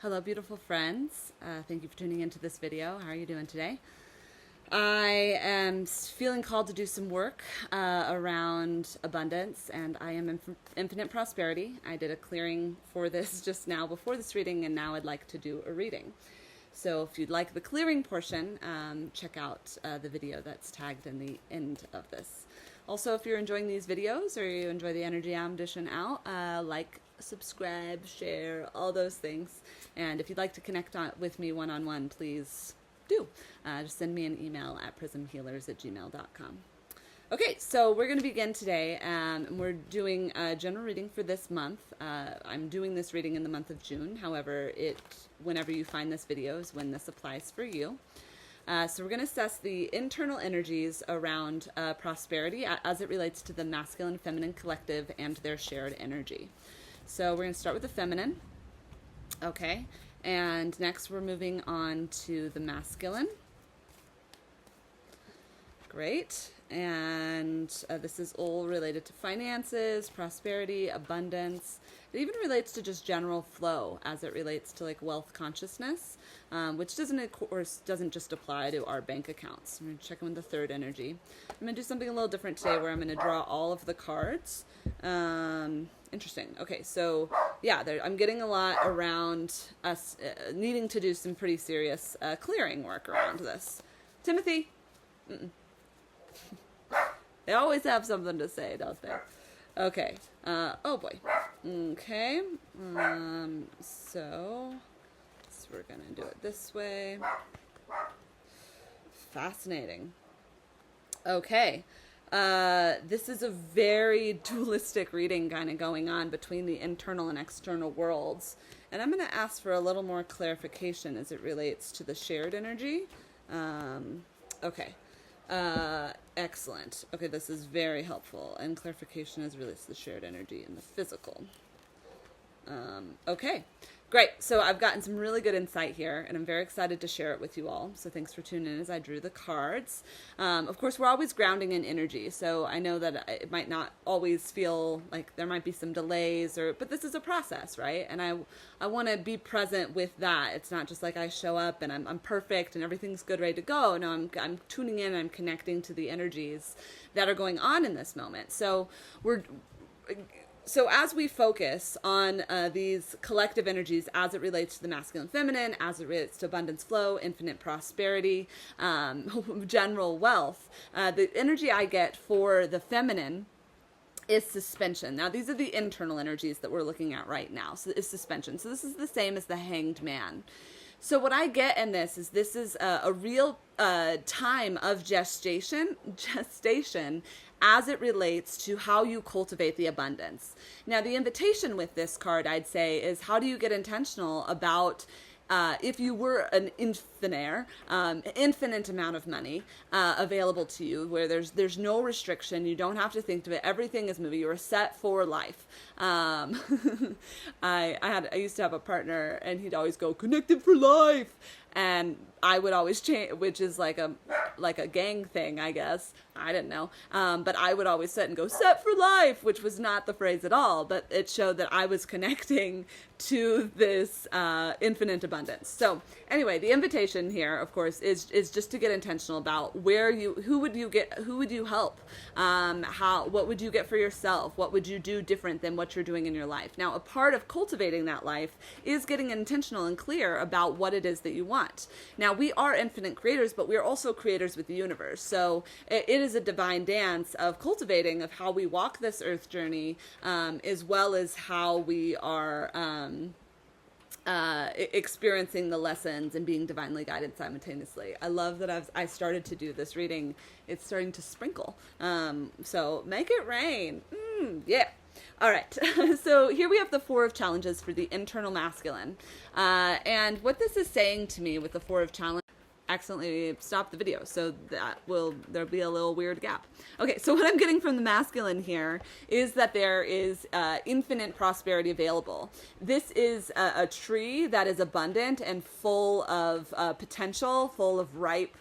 Hello, beautiful friends. Thank you for tuning into this video. How are you doing today? I am feeling called to do some work around abundance, and I am in infinite prosperity. I did a clearing for this just now before this reading, and now I'd like to do a reading. So if you'd like the clearing portion, check out the video that's tagged in the end of this. Also, if you're enjoying these videos or you enjoy the energy I'm dishing out, like, subscribe, share, all those things. And if you'd like to connect with me one-on-one, please do. Just send me an email at prismhealers@gmail.com. Okay, so we're going to begin today, and we're doing a general reading for this month. I'm doing this reading in the month of June. However, whenever you find this video is when this applies for you. So we're going to assess the internal energies around prosperity as it relates to the masculine, feminine collective and their shared energy. So we're going to start with the feminine. Okay. And next we're moving on to the masculine. Great. And this is all related to finances, prosperity, abundance. It even relates to just general flow as it relates to like wealth consciousness, which doesn't, of course, doesn't just apply to our bank accounts. I'm going to check in with the third energy. I'm going to do something a little different today where I'm going to draw all of the cards. Interesting. Okay, so yeah, I'm getting a lot around us needing to do some pretty serious clearing work around this. Timothy. They always have something to say, don't they? Okay. Oh boy. Okay. So we're going to do it this way. Fascinating. Okay. This is a very dualistic reading kind of going on between the internal and external worlds. And I'm going to ask for a little more clarification as it relates to the shared energy. Okay. Excellent. Okay, this is very helpful. And clarification as it relates to the shared energy and the physical. Okay, great. So I've gotten some really good insight here, and I'm very excited to share it with you all. So thanks for tuning in as I drew the cards. Of course, we're always grounding in energy, so I know that it might not always feel like there might be some delays, but this is a process, right? And I want to be present with that. It's not just like I show up and I'm perfect and everything's good, ready to go. No, I'm tuning in, I'm connecting to the energies that are going on in this moment. So as we focus on these collective energies as it relates to the masculine, feminine, as it relates to abundance flow, infinite prosperity, general wealth, the energy I get for the feminine is suspension. Now, these are the internal energies that we're looking at right now. So it's suspension. So this is the same as the hanged man. So what I get in this is a real time of gestation as it relates to how you cultivate the abundance. Now, the invitation with this card, I'd say, is how do you get intentional about if you were an infinite amount of money available to you, where there's no restriction, you don't have to think of it, everything is moving, you're set for life. I used to have a partner, and he'd always go, connected for life, and I would always change, which is like a gang thing, I guess. I didn't know. But I would always sit and go, set for life, which was not the phrase at all, but it showed that I was connecting to this infinite abundance. So anyway, the invitation here, of course, is just to get intentional about who would you help? What would you get for yourself? What would you do different than what you're doing in your life? Now, a part of cultivating that life is getting intentional and clear about what it is that you want. Now, we are infinite creators, but we are also creators with the universe. So it is a divine dance of cultivating of how we walk this earth journey, as well as how we are experiencing the lessons and being divinely guided simultaneously. I love that I started to do this reading. It's starting to sprinkle. So make it rain. Yeah. All right. So here we have the Four of Challenges for the internal masculine. And what this is saying to me with the Four of Challenges, accidentally stop the video, so there'll be a little weird gap. Okay, so what I'm getting from the masculine here is that there is infinite prosperity available. This is a tree that is abundant and full of potential, full of ripe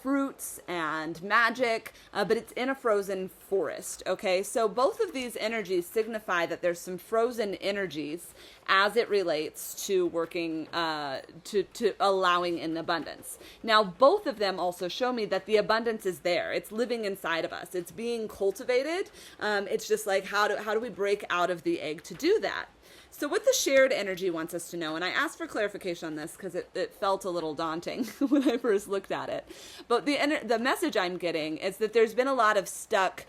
fruits and magic, but it's in a frozen forest. Okay, so both of these energies signify that there's some frozen energies as it relates to working, to allowing in abundance. Now, both of them also show me that the abundance is there. It's living inside of us. It's being cultivated. It's just like, how do we break out of the egg to do that? So what the shared energy wants us to know, and I asked for clarification on this because it felt a little daunting when I first looked at it, but the message I'm getting is that there's been a lot of stuck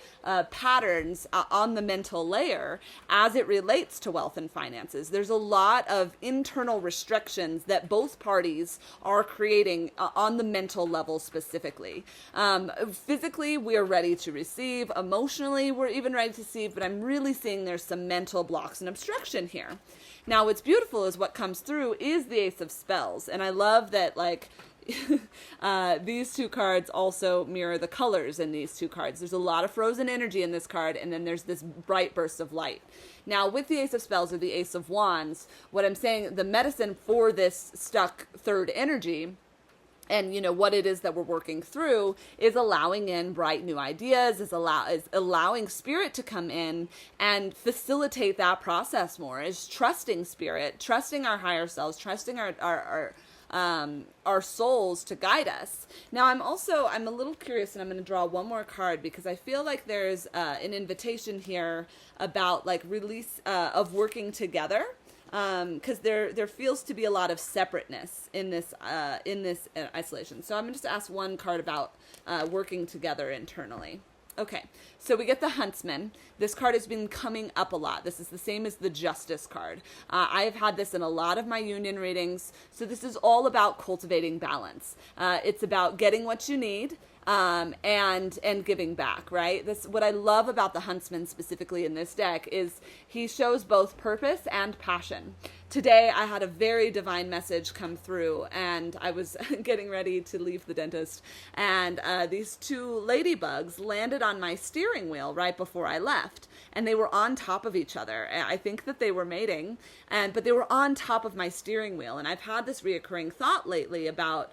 patterns on the mental layer as it relates to wealth and finances. There's a lot of internal restrictions that both parties are creating on the mental level specifically. Physically, we're ready to receive. Emotionally, we're even ready to receive, but I'm really seeing there's some mental blocks and obstruction here. Now, what's beautiful is what comes through is the Ace of Spells. And I love that, like, these two cards also mirror the colors in these two cards. There's a lot of frozen energy in this card, and then there's this bright burst of light. Now, with the Ace of Spells or the Ace of Wands, what I'm saying, the medicine for this stuck third energy, and what it is that we're working through, is allowing in bright new ideas, is allowing spirit to come in and facilitate that process more, is trusting spirit, trusting our higher selves, trusting our souls to guide us. Now, I'm a little curious, and I'm going to draw one more card because I feel like there's an invitation here about like release of working together. Because there feels to be a lot of separateness in this isolation. So I'm going to just ask one card about working together internally. Okay, so we get the Huntsman. This card has been coming up a lot. This is the same as the Justice card. I have had this in a lot of my union readings. So this is all about cultivating balance. It's about getting what you need. And giving back, right? What I love about the Huntsman specifically in this deck is he shows both purpose and passion. Today, I had a very divine message come through, and I was getting ready to leave the dentist, and these two ladybugs landed on my steering wheel right before I left, and they were on top of each other. I think that they were mating, but they were on top of my steering wheel, and I've had this reoccurring thought lately about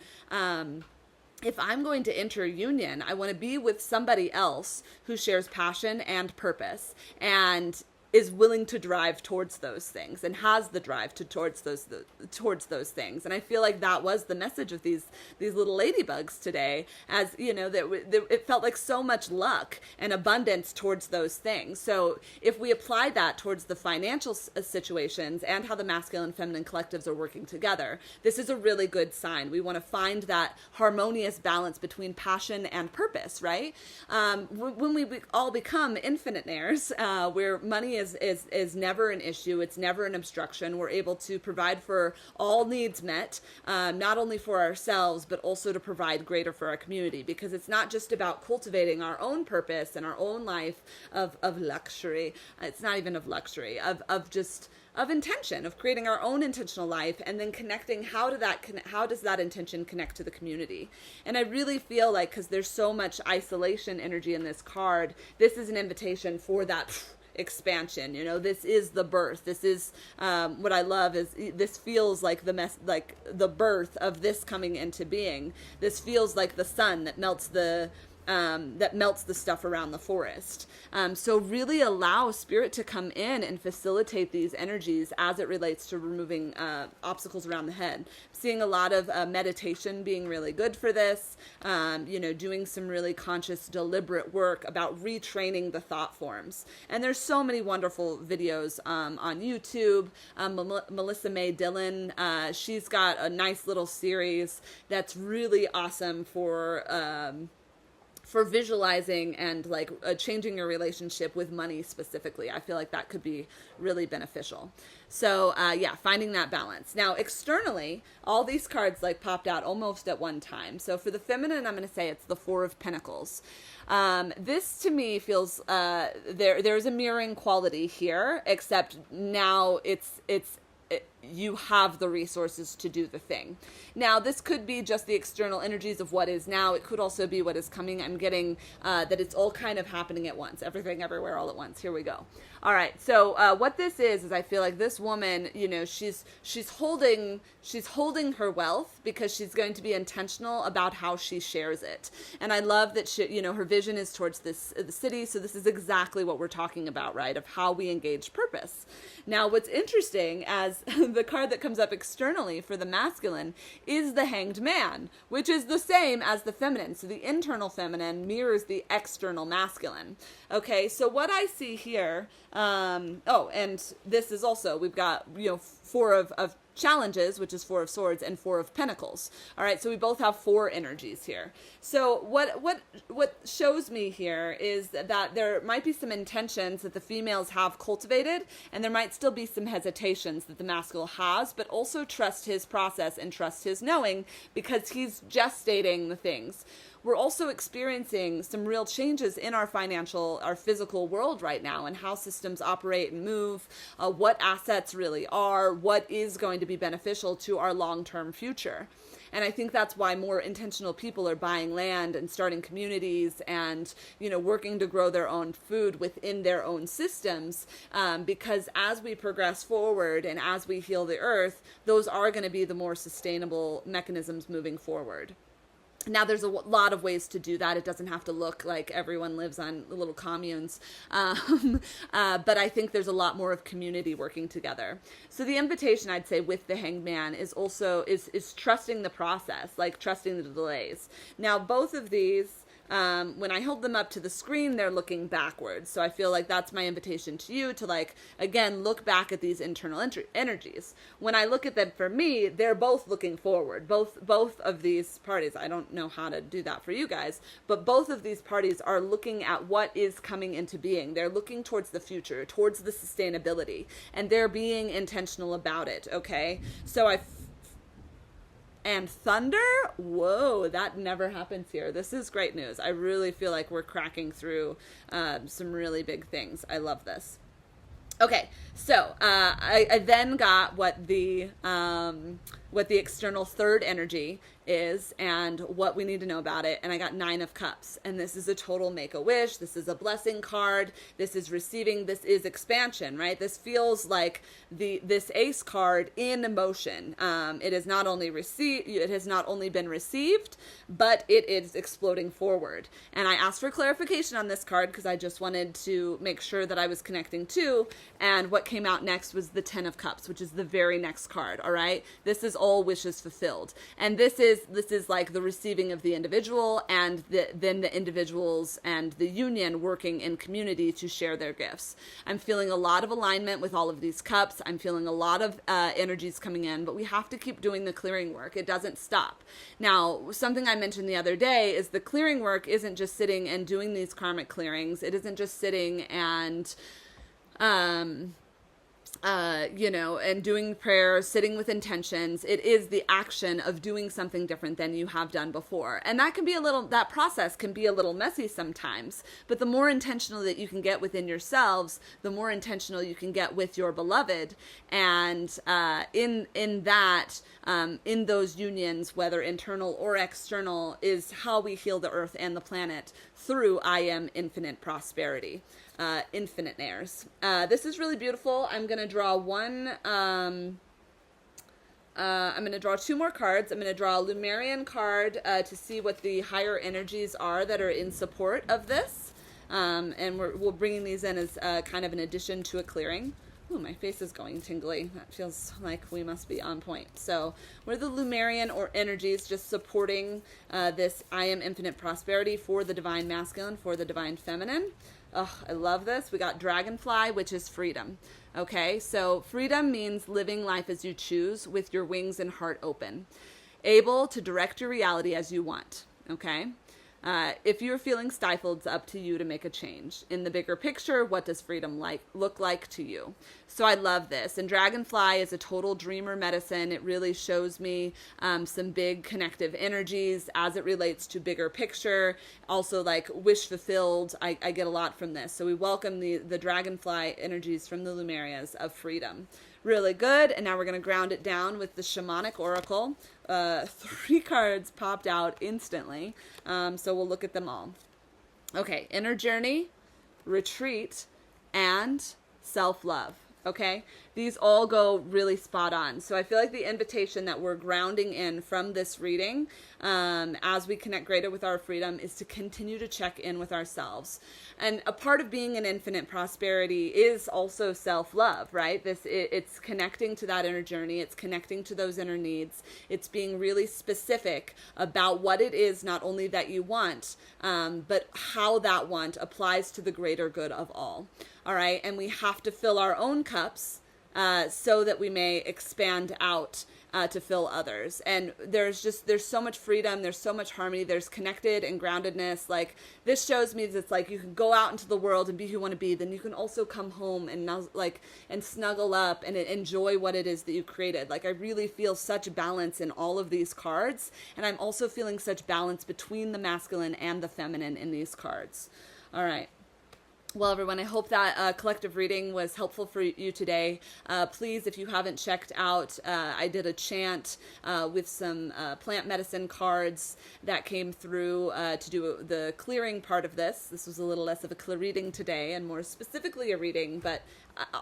if I'm going to enter union, I want to be with somebody else who shares passion and purpose and is willing to drive towards those things and has the drive towards those things. And I feel like that was the message of these little ladybugs today, as that it felt like so much luck and abundance towards those things. So if we apply that towards the financial situations and how the masculine and feminine collectives are working together, this is a really good sign. We want to find that harmonious balance between passion and purpose, right? When we all become infinitenaires, where money is never an issue. It's never an obstruction. We're able to provide for all needs met, not only for ourselves, but also to provide greater for our community, because it's not just about cultivating our own purpose and our own life of luxury. It's not even of luxury, of intention, of creating our own intentional life, and then connecting how does that intention connect to the community. And I really feel like, because there's so much isolation energy in this card, this is an invitation for that expansion. This is the birth. This is what I love is this feels like the birth of this coming into being. This feels like the sun that melts the stuff around the forest. So really allow spirit to come in and facilitate these energies as it relates to removing obstacles around the head. I'm seeing a lot of meditation being really good for this, doing some really conscious, deliberate work about retraining the thought forms. And there's so many wonderful videos on YouTube. Melissa May Dillon, she's got a nice little series that's really awesome for visualizing and changing your relationship with money specifically. I feel like that could be really beneficial. So finding that balance. Now externally, all these cards popped out almost at one time. So for the feminine, I'm going to say it's the Four of Pentacles. This to me feels there's a mirroring quality here, except now you have the resources to do the thing. Now, this could be just the external energies of what is now. It could also be what is coming. I'm getting that it's all kind of happening at once. Everything, everywhere, all at once. Here we go. All right. So what this is I feel like this woman, you know, she's holding her wealth because she's going to be intentional about how she shares it. And I love that she, you know, her vision is towards the city. So this is exactly what we're talking about, right? Of how we engage purpose. Now, what's interesting as the card that comes up externally for the masculine is the Hanged Man, which is the same as the feminine. So the internal feminine mirrors the external masculine. Okay, so what I see here, and this is also, we've got, you know, 4 of challenges, which is 4 of swords, and 4 of pentacles. All right, so we both have 4 energies here. So what shows me here is that there might be some intentions that the females have cultivated, and there might still be some hesitations that the masculine has, but also trust his process and trust his knowing, because he's gestating the things. We're also experiencing some real changes in our physical world right now, and how systems operate and move, what assets really are, what is going to be beneficial to our long-term future. And I think that's why more intentional people are buying land and starting communities and, you know, working to grow their own food within their own systems, because as we progress forward and as we heal the earth, those are going to be the more sustainable mechanisms moving forward. Now, there's a lot of ways to do that. It doesn't have to look like everyone lives on little communes. But I think there's a lot more of community working together. So the invitation, I'd say, with the Hanged Man is also is trusting the process, like trusting the delays. Now, both of these, when I hold them up to the screen, they're looking backwards. So I feel like that's my invitation to you to, like, again, look back at these internal energies. When I look at them, for me, they're both looking forward. Both of these parties, I don't know how to do that for you guys, but both of these parties are looking at what is coming into being. They're looking towards the future, towards the sustainability, and they're being intentional about it, okay? So and thunder? Whoa, that never happens here. This is great news. I really feel like we're cracking through some really big things. I love this. Okay, so I then got what the external third energy is and what we need to know about it, and I got 9 of Cups, and this is a total make-a-wish. This is a blessing card. This is receiving. This is expansion, right? This feels like this Ace card in motion. It has not only been received, but it is exploding forward. And I asked for clarification on this card because I just wanted to make sure that I was connecting to, and what came out next was the 10 of Cups, which is the very next card. All right, this is all wishes fulfilled, and this is like the receiving of the individual, and then the individuals and the union working in community to share their gifts. I'm feeling a lot of alignment with all of these cups. I'm feeling a lot of energies coming in, but we have to keep doing the clearing work. It doesn't stop. Now, something I mentioned the other day is the clearing work isn't just sitting and doing these karmic clearings. It isn't just sitting and and doing prayer, sitting with intentions. It is the action of doing something different than you have done before. And that process can be a little messy sometimes, but the more intentional that you can get within yourselves, the more intentional you can get with your beloved. And in those unions, whether internal or external, is how we heal the earth and the planet through I Am Infinite Prosperity. Infinite Airs. This is really beautiful. I'm going to draw I'm going to draw 2 more cards. I'm going to draw a Lumerian card to see what the higher energies are that are in support of this. And we're bringing these in as kind of an addition to a clearing. Ooh, my face is going tingly. That feels like we must be on point. So what are the Lumerian or energies just supporting this I Am Infinite Prosperity for the Divine Masculine, for the Divine Feminine? Oh, I love this. We got Dragonfly, which is freedom. Okay, so freedom means living life as you choose with your wings and heart open, able to direct your reality as you want. Okay. If you're feeling stifled, it's up to you to make a change. In the bigger picture, what does freedom look like to you? So I love this. And Dragonfly is a total dreamer medicine. It really shows me some big connective energies as it relates to bigger picture. Also, like wish fulfilled. I get a lot from this. So we welcome the Dragonfly energies from the Lumerias of freedom. Really good. And now we're going to ground it down with the Shamanic Oracle. 3 cards popped out instantly. So we'll look at them all. Okay, inner journey, retreat, and self-love. Okay, these all go really spot on. So I feel like the invitation that we're grounding in from this reading, as we connect greater with our freedom, is to continue to check in with ourselves. And a part of being in infinite prosperity is also self-love, right? It's connecting to that inner journey. It's connecting to those inner needs. It's being really specific about what it is, not only that you want, but how that want applies to the greater good of all. All right, and we have to fill our own cups so that we may expand out to fill others. And there's so much freedom, there's so much harmony, there's connected and groundedness. Like, this shows me that it's like you can go out into the world and be who you want to be, then you can also come home and and snuggle up and enjoy what it is that you created. Like, I really feel such balance in all of these cards, and I'm also feeling such balance between the masculine and the feminine in these cards. All right. Well, everyone, I hope that collective reading was helpful for you today. Please, if you haven't checked out, I did a chant with some plant medicine cards that came through to do the clearing part of this. This was a little less of a clear reading today and more specifically a reading, but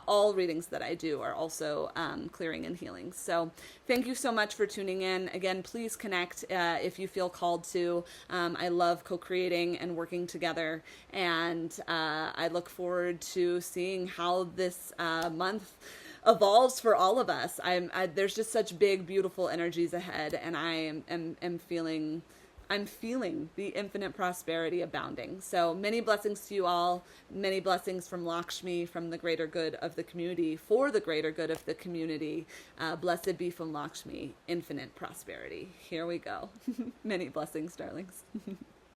all readings that I do are also clearing and healing. So thank you so much for tuning in. Again, please connect if you feel called to. I love co-creating and working together, and I look forward to seeing how this month evolves for all of us. There's just such big, beautiful energies ahead, and I am feeling the infinite prosperity abounding. So many blessings to you all. Many blessings from Lakshmi, from the greater good of the community, for the greater good of the community. Blessed be from Lakshmi, infinite prosperity. Here we go. Many blessings, darlings.